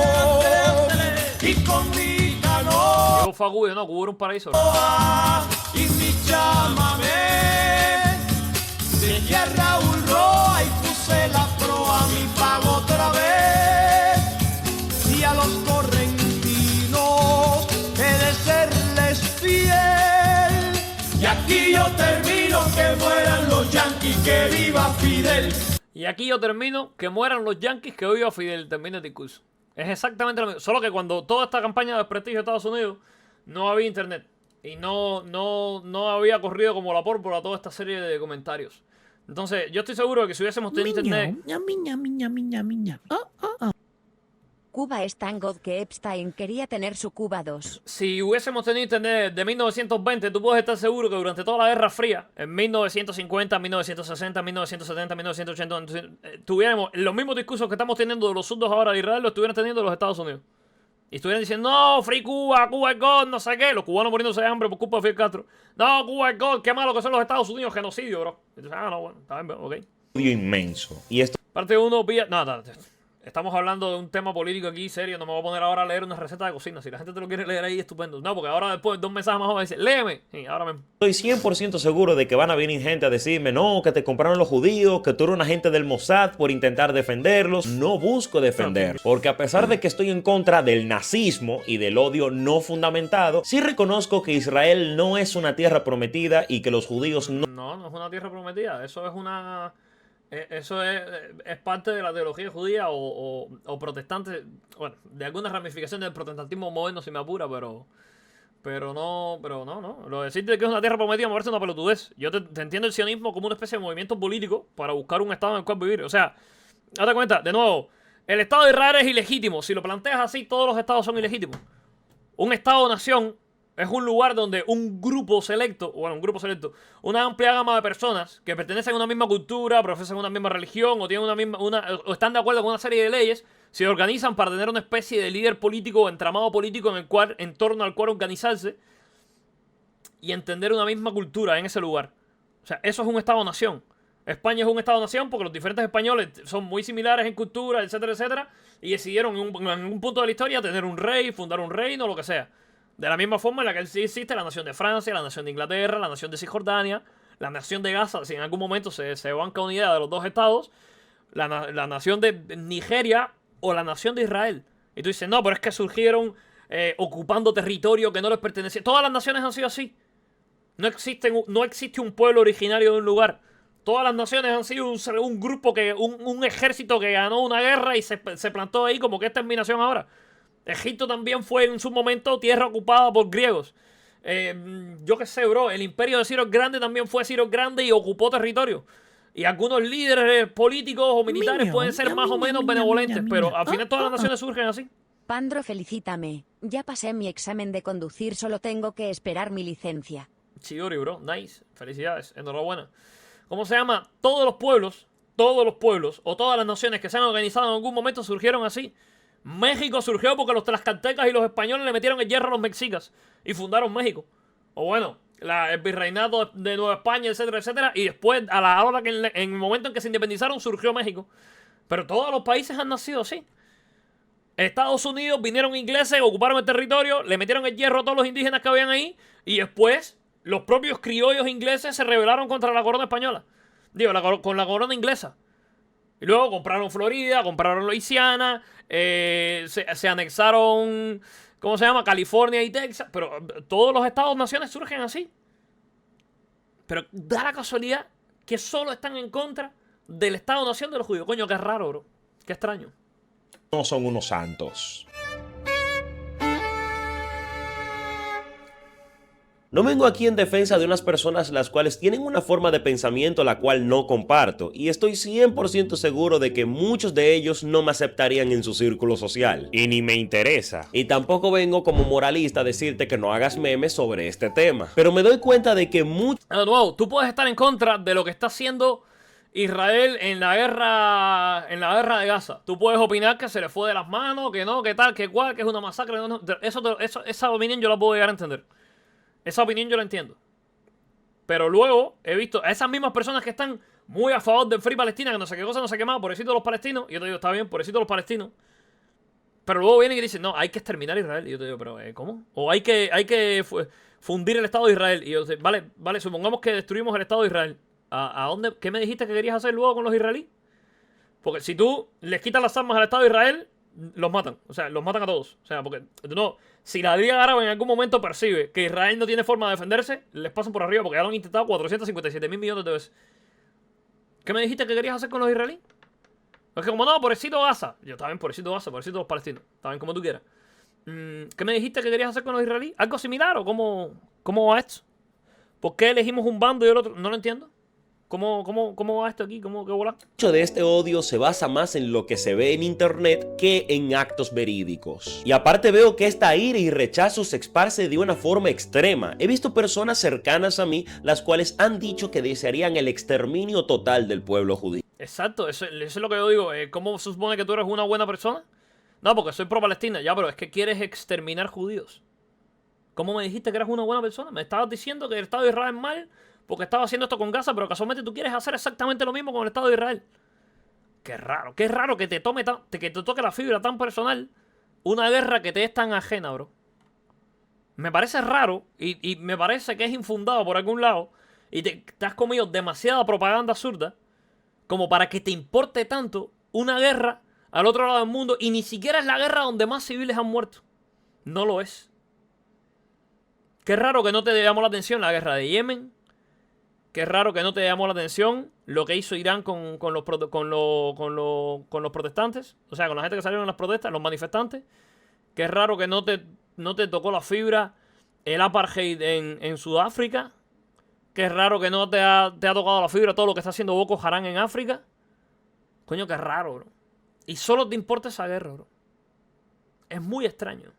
Y con mi canoa Yo fue a Cuba, no, Cuba era un paraíso, bro. y mi chamamé. Seguí a Raúl Roa y puse la proa, mi pago otra vez. Y a los correntinos he de serles fiel. Y aquí yo termino, que mueran los yanquis, que viva Fidel. Y aquí yo termino, que mueran los yanquis, que viva Fidel. Termina el discurso. Es exactamente lo mismo. Solo que cuando toda esta campaña de prestigio de Estados Unidos, no había internet. Y no había corrido como la pólvora toda esta serie de comentarios. Entonces, yo estoy seguro de que si hubiésemos tenido internet... Cuba es tan God que Epstein quería tener su Cuba 2. Si hubiésemos tenido internet de 1920, tú puedes estar seguro que durante toda la Guerra Fría, en 1950, 1960, 1970, 1980, tuviéramos los mismos discursos que estamos teniendo de los surdos ahora de Israel, los estuvieran teniendo de los Estados Unidos. Y estuvieran diciendo, no, Free Cuba, Cuba es God, no sé qué. Los cubanos muriéndose de hambre por culpa de Fidel Castro. No, Cuba es God, qué malo que son los Estados Unidos, genocidio, bro. Y tú dices, no, bueno, está bien, ok. Inmenso. Y esto Parte 1, pilla... No. Estamos hablando de un tema político aquí, serio. No me voy a poner ahora a leer una receta de cocina. Si la gente te lo quiere leer ahí, estupendo. No, porque ahora después, 2 mensajes más, va a decir, léeme. Sí, ahora mismo. estoy 100% seguro de que van a venir gente a decirme, no, que te compraron los judíos, que tú eres un agente del Mossad por intentar defenderlos. No busco defender, porque a pesar de que estoy en contra del nazismo y del odio no fundamentado, sí reconozco que Israel no es una tierra prometida y que los judíos no... No es una tierra prometida. Eso es una... Eso es parte de la teología judía o protestante. Bueno, de alguna ramificación del protestantismo moderno, si me apura, pero no. Lo de decirte que es una tierra prometida me parece una pelotudez. Yo te entiendo el sionismo como una especie de movimiento político para buscar un estado en el cual vivir. O sea, date cuenta, de nuevo, el Estado de Israel es ilegítimo. Si lo planteas así, todos los estados son ilegítimos. Un Estado-nación es un lugar donde un grupo selecto, una amplia gama de personas que pertenecen a una misma cultura, profesan una misma religión o tienen o están de acuerdo con una serie de leyes, se organizan para tener una especie de líder político o entramado político en torno al cual organizarse y entender una misma cultura en ese lugar. O sea, eso es un Estado-nación. España es un Estado-nación porque los diferentes españoles son muy similares en cultura, etcétera, etcétera, y decidieron en un punto de la historia tener un rey, fundar un reino, lo que sea. De la misma forma en la que sí existe la nación de Francia, la nación de Inglaterra, la nación de Cisjordania, la nación de Gaza, si en algún momento se banca una idea de los dos estados, la nación de Nigeria o la nación de Israel. Y tú dices, no, pero es que surgieron ocupando territorio que no les pertenecía. Todas las naciones han sido así. No existe un pueblo originario de un lugar. Todas las naciones han sido un grupo, un ejército que ganó una guerra y se plantó ahí como que es terminación ahora. Egipto también fue en su momento tierra ocupada por griegos. Yo qué sé, bro. El imperio de Ciro el Grande también fue Ciro el Grande y ocupó territorio. Y algunos líderes políticos o militares pueden ser más o menos benevolentes, pero al final todas las naciones surgen así. Pandro, felicítame. Ya pasé mi examen de conducir, solo tengo que esperar mi licencia. Chidori, bro. Nice. Felicidades. Enhorabuena. ¿Cómo se llama? Todos los pueblos, o todas las naciones que se han organizado en algún momento surgieron así. México surgió porque los tlaxcaltecas y los españoles le metieron el hierro a los mexicas y fundaron México. O bueno, el virreinato de Nueva España, etcétera, etcétera. Y después, a la hora que en el momento en que se independizaron, surgió México. Pero todos los países han nacido así. Estados Unidos vinieron ingleses, ocuparon el territorio, le metieron el hierro a todos los indígenas que habían ahí. Y después, los propios criollos ingleses se rebelaron contra la corona española. Digo, con la corona inglesa. Y luego compraron Florida, compraron Luisiana, se anexaron, ¿cómo se llama? California y Texas. Pero todos los estados-naciones surgen así. Pero da la casualidad que solo están en contra del estado-nación de los judíos. Coño, qué raro, bro. Qué extraño. No son unos santos. No vengo aquí en defensa de unas personas las cuales tienen una forma de pensamiento la cual no comparto, y estoy 100% seguro de que muchos de ellos no me aceptarían en su círculo social. Y ni me interesa. Y tampoco vengo como moralista a decirte que no hagas memes sobre este tema. Pero me doy cuenta de que muchos... De nuevo, tú puedes estar en contra de lo que está haciendo Israel en la guerra de Gaza. Tú puedes opinar que se le fue de las manos, que no, que tal, que cual, que es una masacre. No. Esa opinión yo la puedo llegar a entender. Esa opinión yo la entiendo. Pero luego he visto a esas mismas personas que están muy a favor del Free Palestina, que no sé qué cosa, no sé qué más, pobrecito de los palestinos. Y yo te digo, está bien, pobrecito de los palestinos. Pero luego vienen y dicen, no, hay que exterminar a Israel. Y yo te digo, pero ¿cómo? O hay que fundir el Estado de Israel. Y yo te digo, vale, supongamos que destruimos el Estado de Israel. ¿A dónde? ¿Qué me dijiste que querías hacer luego con los israelíes? Porque si tú les quitas las armas al Estado de Israel, los matan. O sea, los matan a todos. O sea, porque no, si la Liga Árabe en algún momento percibe que Israel no tiene forma de defenderse, les pasan por arriba porque ya lo han intentado 457.000 millones de veces. ¿Qué me dijiste que querías hacer con los israelíes? Es que como no, pobrecito Gaza. Yo también, pobrecito Gaza, pobrecito los palestinos. También como tú quieras. ¿Qué me dijiste que querías hacer con los israelíes? ¿Algo similar o cómo va esto? ¿Por qué elegimos un bando y el otro? No lo entiendo. ¿Cómo va esto aquí? ¿Qué bola? Mucho de este odio se basa más en lo que se ve en internet que en actos verídicos. Y aparte veo que esta ira y rechazo se esparce de una forma extrema. He visto personas cercanas a mí las cuales han dicho que desearían el exterminio total del pueblo judío. Exacto, eso es lo que yo digo. ¿Cómo se supone que tú eres una buena persona? No, porque soy pro-Palestina. Ya, pero es que quieres exterminar judíos. ¿Cómo me dijiste que eras una buena persona? Me estabas diciendo que el Estado de Israel es mal porque estaba haciendo esto con Gaza, pero casualmente tú quieres hacer exactamente lo mismo con el Estado de Israel. Qué raro que te toque la fibra tan personal una guerra que te es tan ajena, bro. Me parece raro y me parece que es infundado por algún lado y te has comido demasiada propaganda absurda como para que te importe tanto una guerra al otro lado del mundo y ni siquiera es la guerra donde más civiles han muerto. No lo es. Qué raro que no te llamó la atención la guerra de Yemen. Qué raro que no te llamó la atención lo que hizo Irán con los protestantes. O sea, con la gente que salieron en las protestas, los manifestantes. Qué raro que no te tocó la fibra el apartheid en Sudáfrica. Qué raro que no te ha tocado la fibra todo lo que está haciendo Boko Haram en África. Coño, qué raro, bro. Y solo te importa esa guerra, bro. Es muy extraño.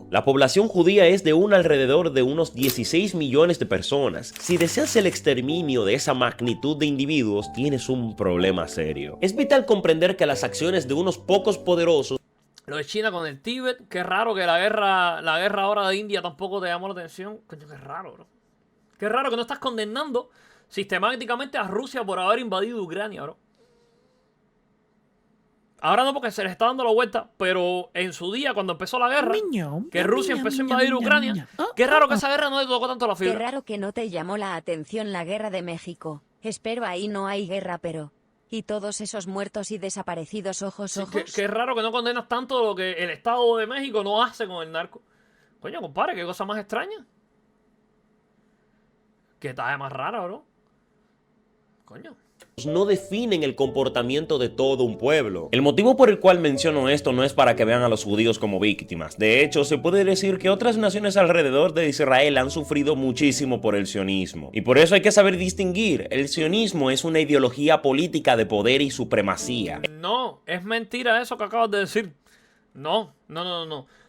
La población judía es de alrededor de unos 16 millones de personas. Si deseas el exterminio de esa magnitud de individuos, tienes un problema serio. Es vital comprender que las acciones de unos pocos poderosos... Lo de China con el Tíbet, qué raro que la guerra ahora de India tampoco te llamó la atención. Coño, qué raro, bro. Qué raro que no estás condenando sistemáticamente a Rusia por haber invadido Ucrania, bro. Ahora no porque se les está dando la vuelta, pero en su día, cuando empezó la guerra, que Rusia empezó a invadir Ucrania, qué raro que esa guerra no le tocó tanto la fibra. Qué raro que no te llamó la atención la guerra de México. Espero ahí no hay guerra, pero... Y todos esos muertos y desaparecidos ojos. Sí, que es raro que no condenas tanto lo que el Estado de México no hace con el narco. Coño, compadre, qué cosa más extraña. Qué talla más rara, bro. Coño. No definen el comportamiento de todo un pueblo. El motivo por el cual menciono esto no es para que vean a los judíos como víctimas. De hecho, se puede decir que otras naciones alrededor de Israel han sufrido muchísimo por el sionismo. Y por eso hay que saber distinguir. El sionismo es una ideología política de poder y supremacía. No, es mentira eso que acabas de decir. No.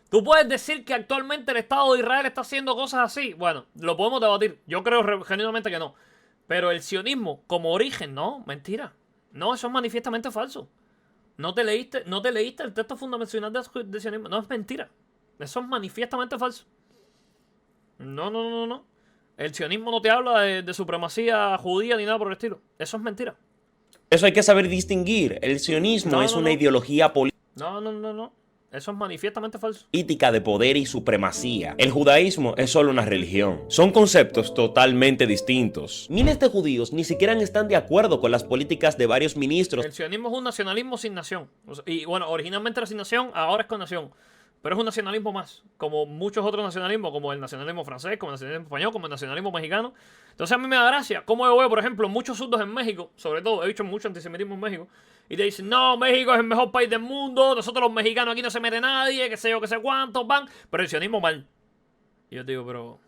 Tú puedes decir que actualmente el Estado de Israel está haciendo cosas así. Bueno, lo podemos debatir. Yo creo genuinamente que no. Pero el sionismo como origen, no, mentira. No, eso es manifiestamente falso. No te leíste el texto fundacional de sionismo. No, es mentira. Eso es manifiestamente falso. No. El sionismo no te habla de supremacía judía ni nada por el estilo. Eso es mentira. Eso hay que saber distinguir. El sionismo es una ideología política. No. Eso es manifiestamente falso. Política de poder y supremacía. El judaísmo es solo una religión. Son conceptos totalmente distintos. Miles de judíos ni siquiera están de acuerdo con las políticas de varios ministros. El sionismo es un nacionalismo sin nación. O sea, y bueno, originalmente era sin nación, ahora es con nación. Pero es un nacionalismo más, como muchos otros nacionalismos, como el nacionalismo francés, como el nacionalismo español, como el nacionalismo mexicano. Entonces a mí me da gracia cómo yo veo, por ejemplo, muchos zurdos en México, sobre todo, he visto mucho antisemitismo en México, y te dicen, no, México es el mejor país del mundo, nosotros los mexicanos aquí no se mete nadie, qué sé yo, qué sé cuántos, van, pero el sionismo mal. Y yo te digo, pero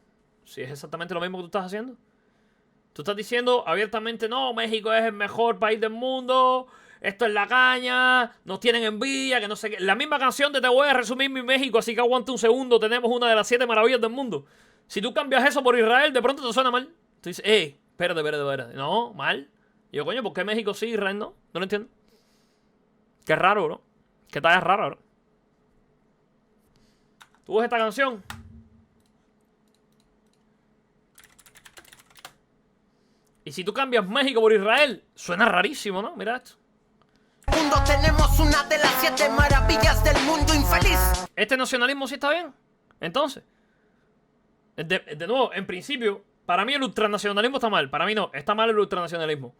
si es exactamente lo mismo que tú estás haciendo. Tú estás diciendo abiertamente, no, México es el mejor país del mundo, esto es la caña, nos tienen envidia, que no sé qué. La misma canción de Te voy a resumir mi México, así que aguanta un segundo, tenemos una de las 7 maravillas del mundo. Si tú cambias eso por Israel, de pronto te suena mal. Tú dices, espérate. No, mal. Y yo, coño, ¿por qué México sí, Israel no? No lo entiendo. Qué raro, bro. Qué talla rara, bro. ¿Tú ves esta canción? Y si tú cambias México por Israel, suena rarísimo, ¿no? Mira esto. Tenemos una de las 7 maravillas del mundo infeliz. ¿Este nacionalismo sí está bien? Entonces, de nuevo, en principio, para mí el ultranacionalismo está mal. Para mí no, está mal el ultranacionalismo.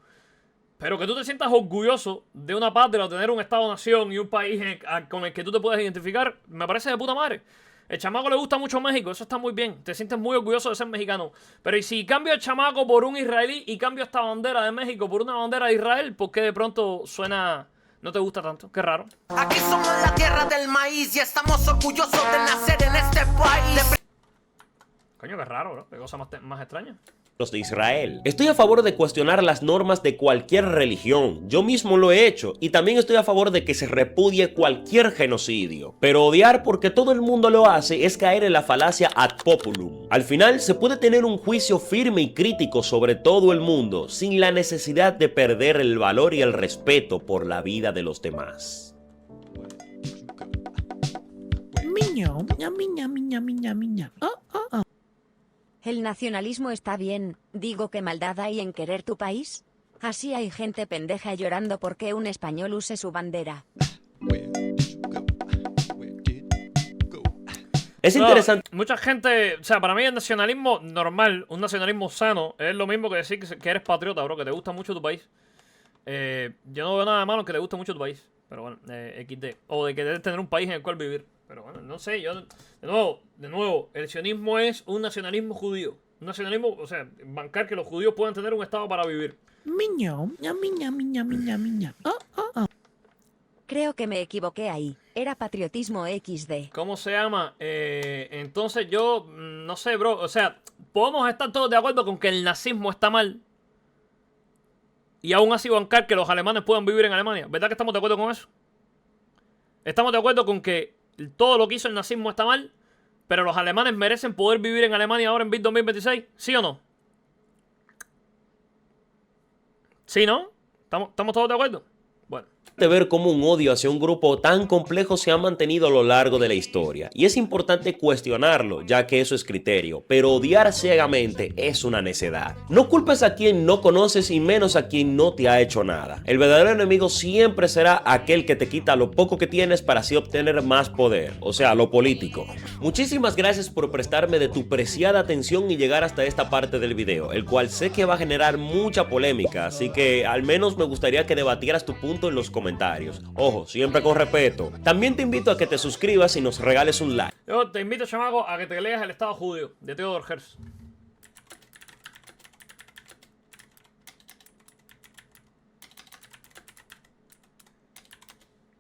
Pero que tú te sientas orgulloso de una patria o tener un Estado-nación y un país con el que tú te puedes identificar, me parece de puta madre. El chamaco le gusta mucho México, eso está muy bien. Te sientes muy orgulloso de ser mexicano. Pero ¿y si cambio el chamaco por un israelí y cambio esta bandera de México por una bandera de Israel? ¿Por qué de pronto suena... no te gusta tanto? Qué raro. Aquí somos la tierra del maíz y estamos orgullosos de nacer en este país. Coño, qué raro, bro. Qué cosa más extraña. Los de Israel. Estoy a favor de cuestionar las normas de cualquier religión. Yo mismo lo he hecho. Y también estoy a favor de que se repudie cualquier genocidio. Pero odiar porque todo el mundo lo hace es caer en la falacia ad populum. Al final se puede tener un juicio firme y crítico sobre todo el mundo sin la necesidad de perder el valor y el respeto por la vida de los demás. El nacionalismo está bien, digo que maldad hay en querer tu país. Así hay gente pendeja llorando porque un español use su bandera. Es interesante. Mucha gente, o sea, para mí el nacionalismo normal, un nacionalismo sano, es lo mismo que decir que eres patriota, bro, que te gusta mucho tu país. Yo no veo nada de malo que te guste mucho tu país, pero bueno, XD. O de que debes tener un país en el cual vivir. Pero bueno, no sé, yo... De nuevo, el sionismo es un nacionalismo judío. Un nacionalismo, o sea, bancar que los judíos puedan tener un estado para vivir. Creo que me equivoqué ahí. Era patriotismo XD. ¿Cómo se llama? Entonces yo, no sé, bro. O sea, podemos estar todos de acuerdo con que el nazismo está mal. Y aún así bancar que los alemanes puedan vivir en Alemania. ¿Verdad que estamos de acuerdo con eso? Estamos de acuerdo con que todo lo que hizo el nazismo está mal, pero los alemanes merecen poder vivir en Alemania ahora en 2026. ¿Sí o no? ¿Sí, no? ¿Estamos todos de acuerdo? Bueno. De ver cómo un odio hacia un grupo tan complejo se ha mantenido a lo largo de la historia. Y es importante cuestionarlo, ya que eso es criterio, pero odiar ciegamente es una necedad. No culpes a quien no conoces y menos a quien no te ha hecho nada. El verdadero enemigo siempre será aquel que te quita lo poco que tienes para así obtener más poder, o sea, lo político. Muchísimas gracias por prestarme de tu preciada atención y llegar hasta esta parte del video, el cual sé que va a generar mucha polémica, así que al menos me gustaría que debatieras tu punto en los comentarios. Ojo, siempre con respeto. También te invito a que te suscribas y nos regales un like. Yo te invito, chamaco, a que te leas El Estado Judío, de Theodor Herzl.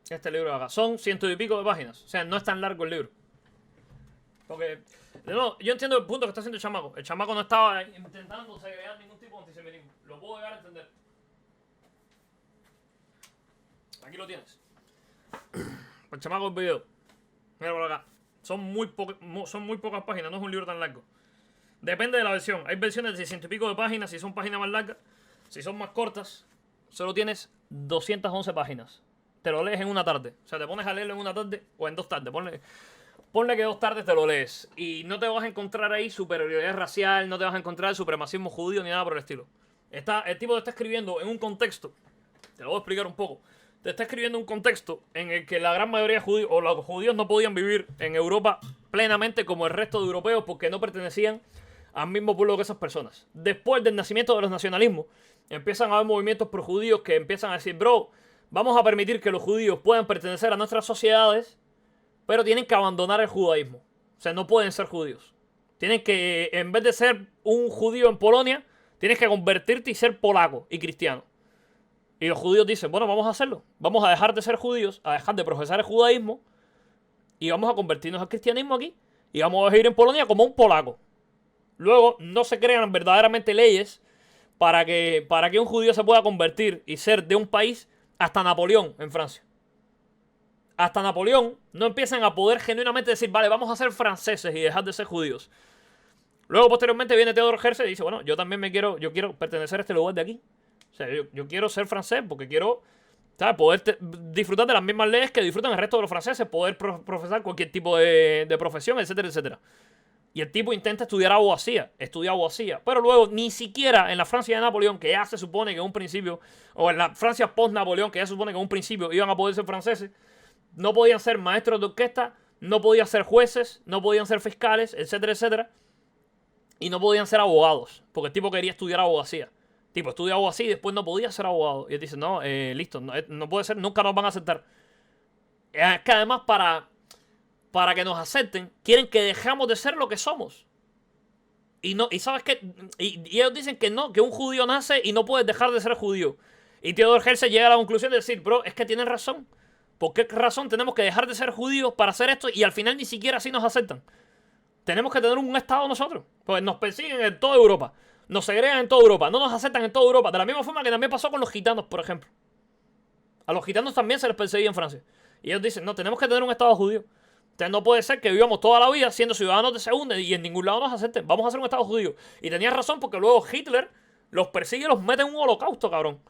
Este libro de acá. Son 100 y pico de páginas. O sea, no es tan largo el libro. Porque, de nuevo, yo entiendo el punto que está haciendo el chamaco. El chamaco no estaba intentando segregar ningún tipo de antisemitismo. Lo puedo llegar a entender. Aquí lo tienes. El chamaco del video. Mira por acá. Son muy pocas páginas, no es un libro tan largo. Depende de la versión. Hay versiones de 100 y pico de páginas, si son páginas más largas. Si son más cortas, solo tienes 211 páginas. Te lo lees en una tarde. O sea, te pones a leerlo en una tarde o en 2 tardes. Ponle que 2 tardes te lo lees. Y no te vas a encontrar ahí superioridad racial, no te vas a encontrar supremacismo judío ni nada por el estilo. El tipo te está escribiendo en un contexto. Te lo voy a explicar un poco. Te está escribiendo un contexto en el que la gran mayoría de judíos, o los judíos no podían vivir en Europa plenamente como el resto de europeos porque no pertenecían al mismo pueblo que esas personas. Después del nacimiento de los nacionalismos, empiezan a haber movimientos pro-judíos que empiezan a decir, bro, vamos a permitir que los judíos puedan pertenecer a nuestras sociedades, pero tienen que abandonar el judaísmo. O sea, no pueden ser judíos. Tienen que, en vez de ser un judío en Polonia, tienes que convertirte y ser polaco y cristiano. Y los judíos dicen, bueno, vamos a hacerlo. Vamos a dejar de ser judíos, a dejar de profesar el judaísmo y vamos a convertirnos al cristianismo aquí y vamos a vivir en Polonia como un polaco. Luego, no se crean verdaderamente leyes para que un judío se pueda convertir y ser de un país hasta Napoleón en Francia. Hasta Napoleón no empiezan a poder genuinamente decir, vale, vamos a ser franceses y dejar de ser judíos. Luego, posteriormente, viene Theodor Herzl y dice, bueno, yo también yo quiero pertenecer a este lugar de aquí. O sea, yo quiero ser francés porque quiero, ¿sabes?, poder disfrutar de las mismas leyes que disfrutan el resto de los franceses, poder profesar cualquier tipo de profesión, etcétera, etcétera. Y el tipo intenta estudiar abogacía, pero luego ni siquiera en la Francia de Napoleón, que ya se supone que en un principio, o en la Francia post-Napoleón, que ya se supone que en un principio iban a poder ser franceses, no podían ser maestros de orquesta, no podían ser jueces, no podían ser fiscales, etcétera, etcétera, y no podían ser abogados, porque el tipo quería estudiar abogacía. Tipo, estudia abogacía y después no podía ser abogado. Y él dice, no, listo, no puede ser, nunca nos van a aceptar. Es que además para que nos acepten, quieren que dejamos de ser lo que somos. Y ¿sabes qué? Y ellos dicen que no, que un judío nace y no puedes dejar de ser judío. Y Theodor Herzl llega a la conclusión de decir, bro, es que tienen razón. ¿Por qué razón tenemos que dejar de ser judíos para hacer esto y al final ni siquiera así nos aceptan? Tenemos que tener un estado nosotros. Pues nos persiguen en toda Europa. Nos segregan en toda Europa, no nos aceptan en toda Europa. De la misma forma que también pasó con los gitanos, por ejemplo. A los gitanos también se les perseguía en Francia. Y ellos dicen, no, tenemos que tener un estado judío. Entonces no puede ser que vivamos toda la vida siendo ciudadanos de segunda y en ningún lado nos acepten. Vamos a hacer un estado judío. Y tenía razón porque luego Hitler los persigue y los mete en un holocausto, cabrón.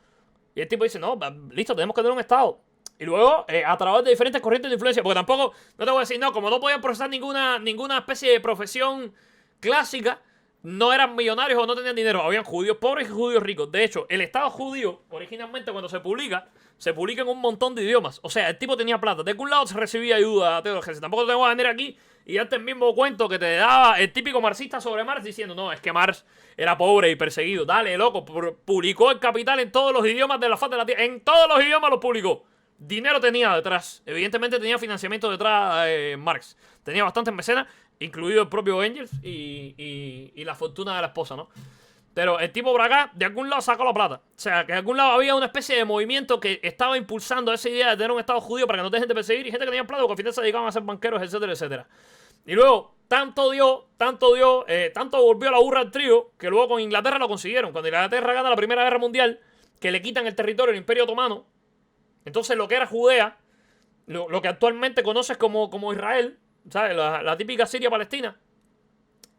Y el tipo dice, no, listo, tenemos que tener un estado. Y luego, a través de diferentes corrientes de influencia, porque tampoco, no te voy a decir, no, como no podían procesar ninguna especie de profesión clásica, no eran millonarios o no tenían dinero. Habían judíos pobres y judíos ricos. De hecho, el Estado judío, originalmente cuando se publica en un montón de idiomas. O sea, el tipo tenía plata. De algún lado se recibía ayuda a Theodor Herzl. Tampoco te voy a venir aquí y darte el mismo cuento que te daba el típico marxista sobre Marx diciendo, no, es que Marx era pobre y perseguido. Dale, loco. Publicó El Capital en todos los idiomas de la faz de la tierra. En todos los idiomas lo publicó. Dinero tenía detrás. Evidentemente tenía financiamiento detrás Marx. Tenía bastantes mecenas, incluido el propio Engels y la fortuna de la esposa, ¿no? Pero el tipo por acá, de algún lado sacó la plata. O sea, que de algún lado había una especie de movimiento que estaba impulsando esa idea de tener un Estado judío para que no te dejen de perseguir. Y gente que tenía plata, porque al final se dedicaban a ser banqueros, etcétera, etcétera. Y luego, tanto volvió la burra al trigo, que luego con Inglaterra lo consiguieron. Cuando Inglaterra gana la Primera Guerra Mundial, que le quitan el territorio al Imperio Otomano, entonces lo que era Judea, lo que actualmente conoces como Israel, ¿sabes? La típica Siria-Palestina,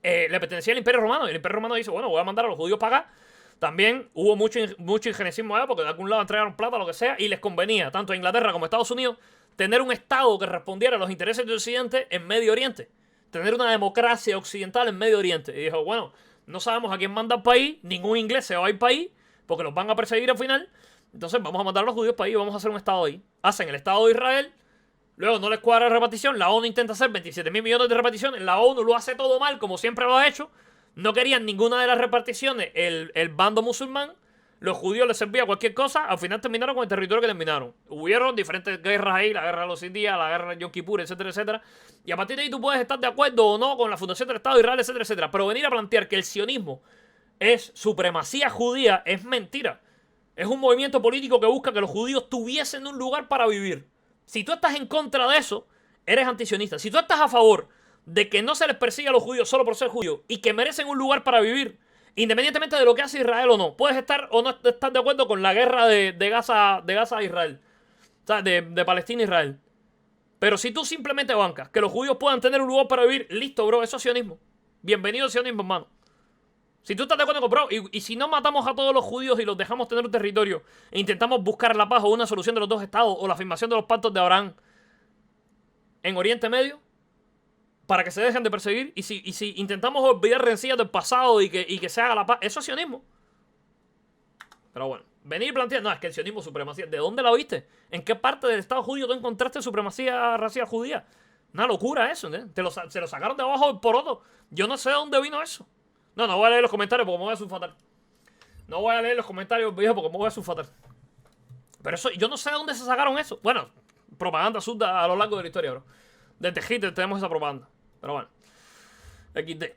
le pertenecía al Imperio Romano. Y el Imperio Romano dice, bueno, voy a mandar a los judíos para acá, También hubo mucho injerencismo allá porque de algún lado entregaron plata, lo que sea, y les convenía, tanto a Inglaterra como a Estados Unidos, tener un Estado que respondiera a los intereses de Occidente en Medio Oriente. Tener una democracia occidental en Medio Oriente. Y dijo, bueno, no sabemos a quién manda el país, ningún inglés se va a ir para ahí, porque los van a perseguir al final. Entonces vamos a mandar a los judíos para ahí y vamos a hacer un Estado ahí. Hacen el Estado de Israel, luego no les cuadra la repartición, la ONU intenta hacer 27.000 millones de reparticiones, la ONU lo hace todo mal, como siempre lo ha hecho. No querían ninguna de las reparticiones el bando musulmán. Los judíos les servía cualquier cosa. Al final terminaron con el territorio que terminaron. Hubieron diferentes guerras ahí. La guerra de los 100 días, la guerra de Yom Kippur, etcétera, etcétera. Y a partir de ahí tú puedes estar de acuerdo o no con la fundación del Estado de Israel, etcétera, etcétera. Pero venir a plantear que el sionismo es supremacía judía es mentira. Es un movimiento político que busca que los judíos tuviesen un lugar para vivir. Si tú estás en contra de eso, eres antisionista. Si tú estás a favor de que no se les persiga a los judíos solo por ser judíos y que merecen un lugar para vivir, independientemente de lo que hace Israel o no, puedes estar o no estar de acuerdo con la guerra de Gaza a Israel, o sea, de Palestina a Israel. Pero si tú simplemente bancas que los judíos puedan tener un lugar para vivir, listo, bro, eso es sionismo. Bienvenido al sionismo, hermano. Si tú estás de acuerdo con, bro, y si no matamos a todos los judíos y los dejamos tener un territorio e intentamos buscar la paz o una solución de los dos estados o la afirmación de los pactos de Abraham en Oriente Medio, para que se dejen de perseguir, y si intentamos olvidar rencillas del pasado y que se haga la paz, eso es sionismo. Pero bueno, venir y plantear, no, es que el sionismo es supremacía. ¿De dónde la viste? ¿En qué parte del Estado judío tú encontraste supremacía racial judía? Una locura eso, ¿eh? Se lo sacaron de abajo del poroto. Yo no sé de dónde vino eso. No voy a leer los comentarios porque me voy a sulfatar. No voy a leer los comentarios viejos porque me voy a sulfatar. Pero eso, yo no sé de dónde se sacaron eso. Bueno, propaganda absurda a lo largo de la historia, bro. Desde Hitler tenemos esa propaganda. Pero bueno. XD.